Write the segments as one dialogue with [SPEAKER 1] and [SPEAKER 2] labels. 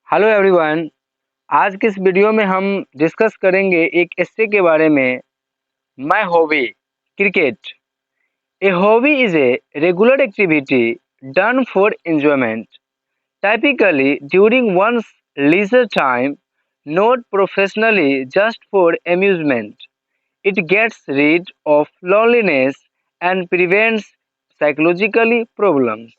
[SPEAKER 1] Hello everyone. आज के इस वीडियो में हम डिस्कस करेंगे एक एस्से के बारे में। My hobby cricket. A hobby is a regular activity done for enjoyment, typically during one's leisure time, not professionally, just for amusement. It gets rid of loneliness and prevents psychologically problems.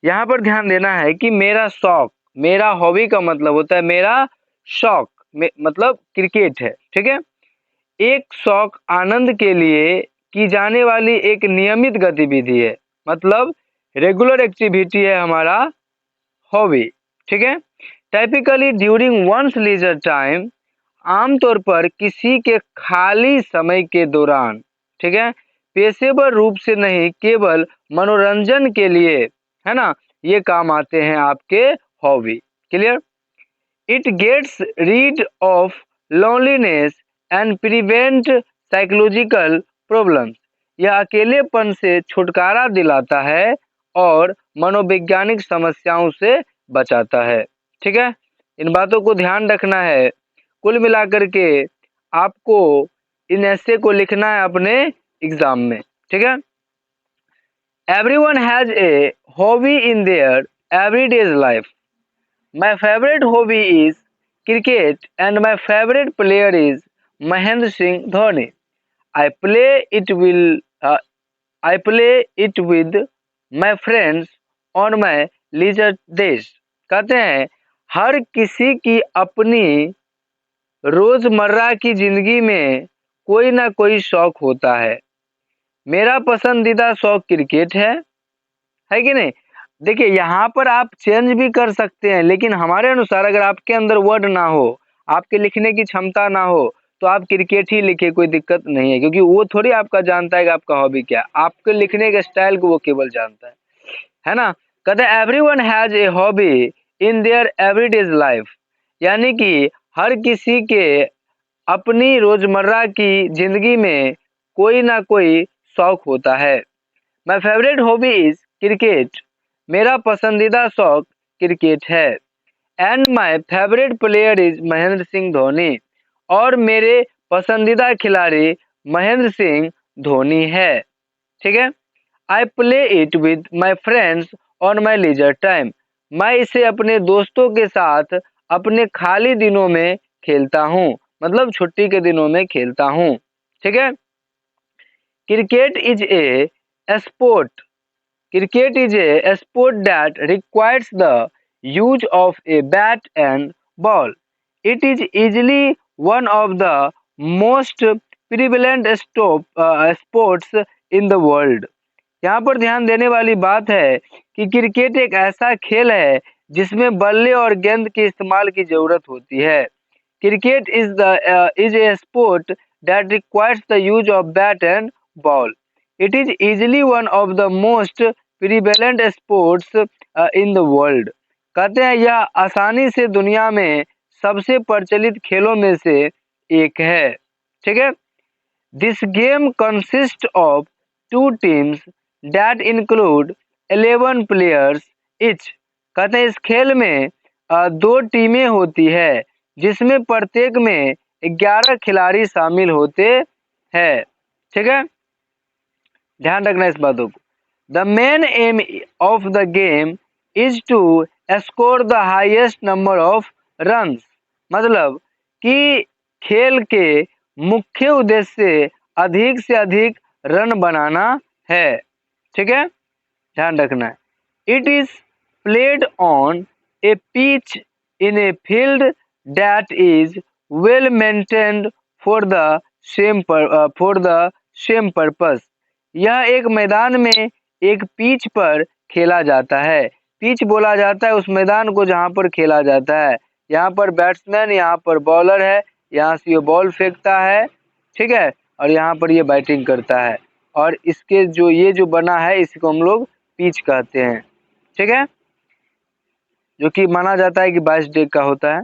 [SPEAKER 1] यहाँ पर ध्यान देना है कि मेरा शौक, मेरा hobby का मतलब होता है मेरा शौक मतलब क्रिकेट है। ठीक है, एक शौक आनंद के लिए की जाने वाली एक नियमित गतिविधि है, मतलब रेगुलर एक्टिविटी है हमारा हॉबी। ठीक है, typically during one's leisure time, आमतौर पर किसी के खाली समय के दौरान। ठीक है, पेशेवर रूप से नहीं, केवल मनोरंजन के लिए, है ना, ये काम आते हैं आपके hobby. Clear? It gets rid of loneliness and prevent psychological problems. यह अकेलेपन से छुटकारा दिलाता है और मनोवैज्ञानिक समस्याओं से बचाता है। ठीक है, इन बातों को ध्यान रखना है। कुल मिलाकर के आपको इन ऐसे को लिखना है अपने एग्जाम में। ठीक है, everyone has a hobby in their everydays life. My favourite hobby is cricket and my favourite player is Mahendra Singh Dhoni. I play it will I play it with my friends on my leisure days। कहते हैं हर किसी की अपनी रोजमर्रा की जिंदगी में कोई ना कोई शौक होता है। मेरा पसंदीदा शौक क्रिकेट है कि नहीं? देखिए, यहाँ पर आप चेंज भी कर सकते हैं, लेकिन हमारे अनुसार अगर आपके अंदर वर्ड ना हो, आपके लिखने की क्षमता ना हो, तो आप क्रिकेट ही लिखे, कोई दिक्कत नहीं है, क्योंकि वो थोड़ी आपका जानता है कि आपका हॉबी क्या है। आपके लिखने के स्टाइल को वो केवल जानता है ना। कहते हैं everyone has a hobby in their everydays life, यानी कि हर किसी के अपनी रोजमर्रा की जिंदगी में कोई ना कोई शौक होता है। My favourite hobby is cricket. मेरा पसंदीदा शौक क्रिकेट है। And my favourite player is Mahendra Singh Dhoni. और मेरे पसंदीदा खिलाड़ी महेंद्र सिंह धोनी है। ठीक है, I play it with my friends on my leisure time. मैं इसे अपने दोस्तों के साथ अपने खाली दिनों में खेलता हूँ, मतलब छुट्टी के दिनों में खेलता हूँ। ठीक है, cricket is a sport. Cricket is a sport that requires the use of a bat and ball. It is easily one of the most prevalent sports in the world. यहाँ पर ध्यान देने वाली बात है कि क्रिकेट एक ऐसा खेल है जिसमें बल्ले और गेंद के इस्तेमाल की जरूरत होती है। Cricket is a sport that requires the use of bat and ball. It is easily one of the most prevalent sports in the world। कहते हैं यह आसानी से दुनिया में सबसे प्रचलित खेलों में से एक है। ठीक है, this game consist of 2 teams that include 11 players each। कहते हैं इस खेल में 2 टीमें होती है जिसमें प्रत्येक में 11 खिलाड़ी शामिल होते हैं। ठीक है, ध्यान रखना इस बातों को। The main aim of the game is to score the highest number of runs. मतलब कि खेल के मुख्य उद्देश्य से अधिक रन बनाना है। ठीक है, ध्यान रखना है। It is played on A pitch in a field that is well maintained for the same purpose. यह एक मैदान में एक पिच पर खेला जाता है। पिच बोला जाता है उस मैदान को जहाँ पर खेला जाता है। यहाँ पर बैट्समैन, यहाँ पर बॉलर है, यहाँ से ये बॉल फेंकता है। ठीक है, और यहाँ पर ये बैटिंग करता है, और इसके जो ये जो बना है इसको हम लोग पिच कहते हैं। ठीक है, जो कि माना जाता है कि 22 डेग का होता है।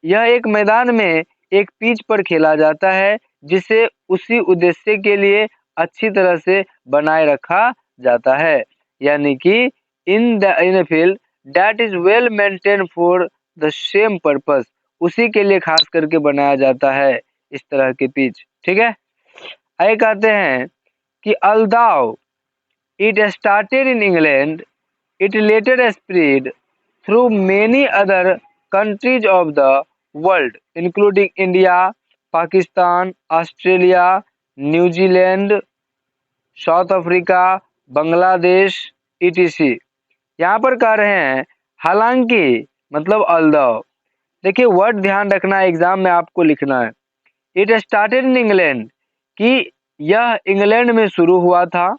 [SPEAKER 1] यह एक मैदान में एक पिच पर खेला जाता है जिसे उसी उद्देश्य के लिए अच्छी तरह से बनाए रखा जाता है, यानी कि in a field that is well maintain for the same purpose, उसी के लिए खास करके बनाया जाता है इस तरह के पिच। ठीक है, आगे कहते हैं कि although it started in England, it later spread through many other countries of the world including India, Pakistan, Australia, New Zealand, South Africa, Bangladesh, etc. यहाँ पर कह रहे हैं हालांकि मतलब अल्दौ। देखिए वर्ड ध्यान रखना, एग्जाम में आपको लिखना है। इट स्टार्टेड इन इंग्लैंड, कि यह इंग्लैंड में शुरू हुआ था।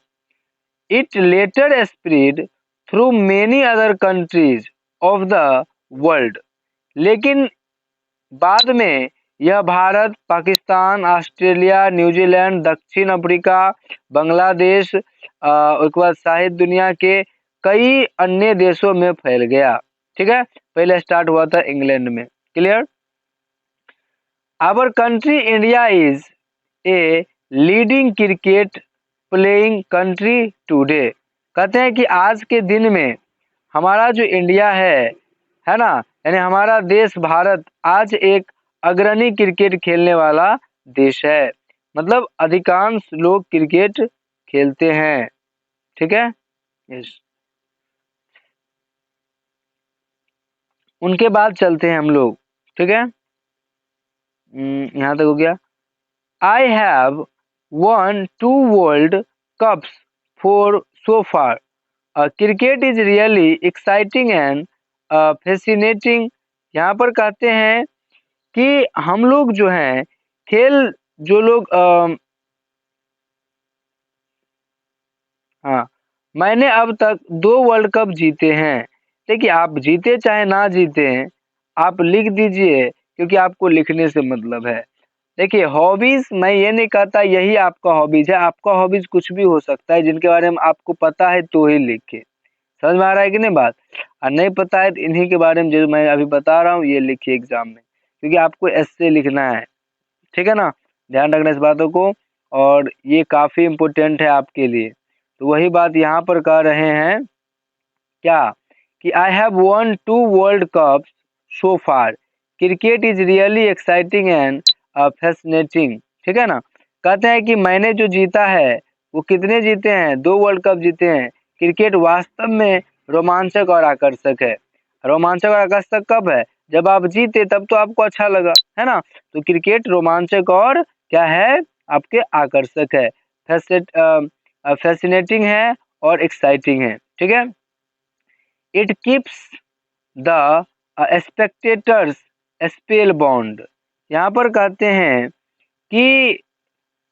[SPEAKER 1] It later spread through many other countries of the world, लेकिन बाद में यह भारत, पाकिस्तान, ऑस्ट्रेलिया, न्यूजीलैंड, दक्षिण अफ्रीका, बांग्लादेश, उसके बाद शायद दुनिया के कई अन्य देशों में फैल गया। ठीक है, पहले स्टार्ट हुआ था इंग्लैंड में। Clear? Our country India is a leading cricket playing country today. कहते हैं कि आज के दिन में हमारा जो इंडिया है ना, यानी हमारा देश भारत आज एक अग्रणी क्रिकेट खेलने वाला देश है। मतलब अधिकांश लोग क्रिकेट खेलते हैं। ठीक है, यस। उनके बाद चलते हैं हम लोग। ठीक है, यहाँ तक हो गया। I have won 2 World Cups for so far. Cricket is really exciting and fascinating. यहाँ पर कहते हैं कि हम लोग जो हैं खेल जो लोग हाँ, मैंने अब तक 2 वर्ल्ड कप जीते हैं। देखिए आप जीते चाहे ना जीते हैं, आप लिख दीजिए, क्योंकि आपको लिखने से मतलब है। देखिए हॉबीज, मैं ये नहीं कहता यही आपका हॉबीज है, आपका हॉबीज कुछ भी हो सकता है, जिनके बारे में आपको पता है तो ही लिखे। समझ में आ रहा है कि नहीं बात? और नहीं पता है तो इन्हीं के बारे में जो मैं अभी बता रहा हूँ ये लिखिए एग्जाम में, क्योंकि आपको ऐसे लिखना है। ठीक है ना, ध्यान रखना इस बातों को, और ये काफी इम्पोर्टेंट है आपके लिए। तो वही बात यहाँ पर कह रहे हैं क्या, कि I have won 2 world cup so far, cricket is really exciting and fascinating. ठीक है ना, कहते हैं कि मैंने जो जीता है वो कितने जीते हैं, 2 वर्ल्ड कप जीते हैं। क्रिकेट वास्तव में रोमांचक और आकर्षक है। रोमांचक और आकर्षक कब है, जब आप जीते तब तो आपको अच्छा लगा, है ना। तो क्रिकेट रोमांचक और क्या है, आपके आकर्षक है, फैसिनेटिंग है और एक्साइटिंग है। ठीक है, it keeps the spectators spell bond. यहाँ पर कहते हैं कि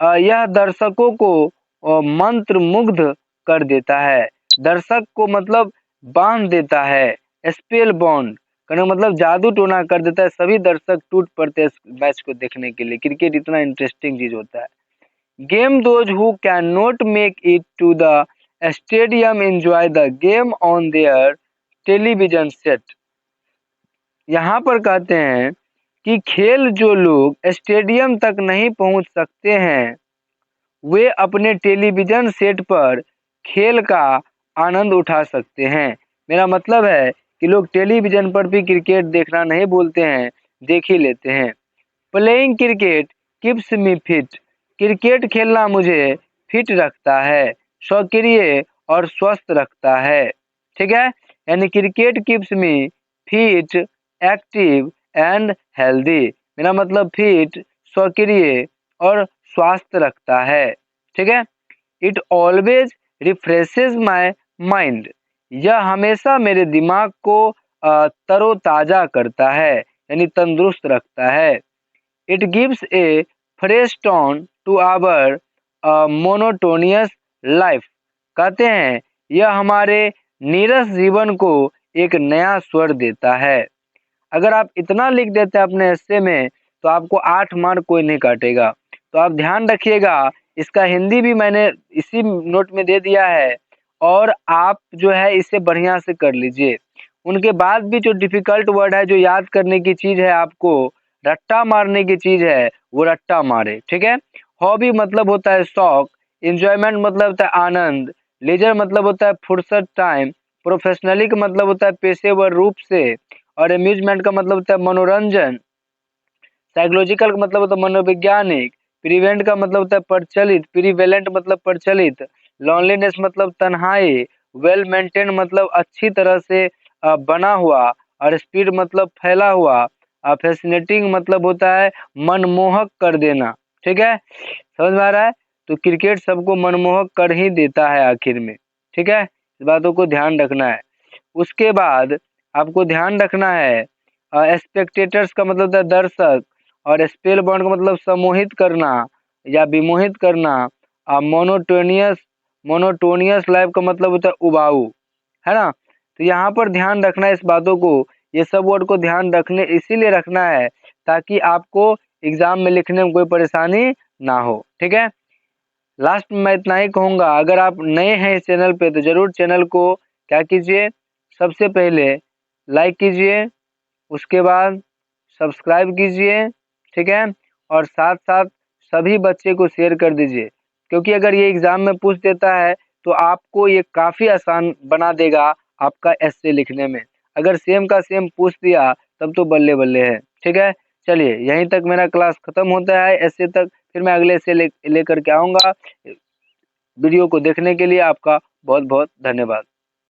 [SPEAKER 1] यह दर्शकों को मंत्र मुग्ध कर देता है। दर्शक को मतलब बांध देता है, स्पेल बॉन्ड करने का मतलब जादू टोना कर देता है। सभी दर्शक टूट पड़ते हैं इस मैच को देखने के लिए। क्रिकेट इतना इंटरेस्टिंग चीज होता है। Game those who can not make it to the stadium enjoy the game on their television set. यहाँ पर कहते हैं कि खेल जो लोग स्टेडियम तक नहीं पहुंच सकते हैं, वे अपने टेलीविजन सेट पर खेल का आनंद उठा सकते हैं। मेरा मतलब है कि लोग टेलीविजन पर भी क्रिकेट देखना नहीं बोलते हैं, देख ही लेते हैं। Playing cricket keeps me fit. Cricket खेलना मुझे फिट रखता है, सक्रिय और स्वस्थ रखता है। ठीक है, यानी cricket keeps me fit, active and healthy. मेरा मतलब फिट, सक्रिय और स्वास्थ्य रखता है। ठीक है, it always refreshes my mind. यह हमेशा मेरे दिमाग को तरोताजा करता है, यानी तंदुरुस्त रखता है। It gives a fresh tone to our monotonous life. कहते हैं यह हमारे नीरस जीवन को एक नया स्वर देता है। अगर आप इतना लिख देते हैं अपने हिस्से में तो आपको 8 मार्क कोई नहीं काटेगा। तो आप ध्यान रखिएगा, इसका हिंदी भी मैंने इसी नोट में दे दिया है, और आप जो है इसे बढ़िया से कर लीजिए। उनके बाद भी जो डिफिकल्ट वर्ड है, जो याद करने की चीज है, आपको रट्टा मारने की चीज है, वो रट्टा मारे। ठीक है, हॉबी मतलब होता है शौक, इंजॉयमेंट मतलब होता है आनंद, लेजर मतलब होता है फुर्सत टाइम, प्रोफेशनली का मतलब होता है पेशेवर रूप से, और एम्यूजमेंट का मतलब होता है मनोरंजन, साइकोलॉजिकल का मतलब होता है मनोवैज्ञानिक, प्रिवेंट का मतलब होता है प्रचलित, प्रिवेलेंट मतलब प्रचलित, लॉनलीनेस मतलब तन्हाई, वेल मेंटेन मतलब अच्छी तरह से बना हुआ, और स्पीड मतलब फैला हुआ, फैसिनेटिंग मतलब होता है मनमोहक कर देना। ठीक है, समझ में आ रहा है? तो क्रिकेट सबको मनमोहक कर ही देता है आखिर में। ठीक है, इस बातों को ध्यान रखना है। उसके बाद आपको ध्यान रखना है स्पेक्टेटर्स का मतलब होता है दर्शक, और स्पेल बाउंड का मतलब सम्मोहित करना या विमोहित करना, मोनोटोनियस मोनोटोनियस लाइफ का मतलब होता है उबाऊ, है ना? तो यहाँ पर ध्यान रखना है इस बातों को, ये सब वर्ड को ध्यान रखने इसीलिए रखना है ताकि आपको एग्जाम में लिखने में कोई परेशानी ना हो। ठीक है, लास्ट में मैं इतना ही कहूँगा, अगर आप नए हैं इस चैनल पे तो जरूर चैनल को क्या कीजिए, सबसे पहले लाइक कीजिए, उसके बाद सब्सक्राइब कीजिए। ठीक है, और साथ साथ सभी बच्चे को शेयर कर दीजिए, क्योंकि अगर ये एग्जाम में पूछ देता है तो आपको ये काफ़ी आसान बना देगा आपका एस्से लिखने में। अगर सेम का सेम पूछ दिया तब तो बल्ले बल्ले है। ठीक है, चलिए यहीं तक मेरा क्लास खत्म होता है एस्से तक, फिर मैं अगले एस्से लेकर के आऊँगा। वीडियो को देखने के लिए आपका बहुत बहुत धन्यवाद।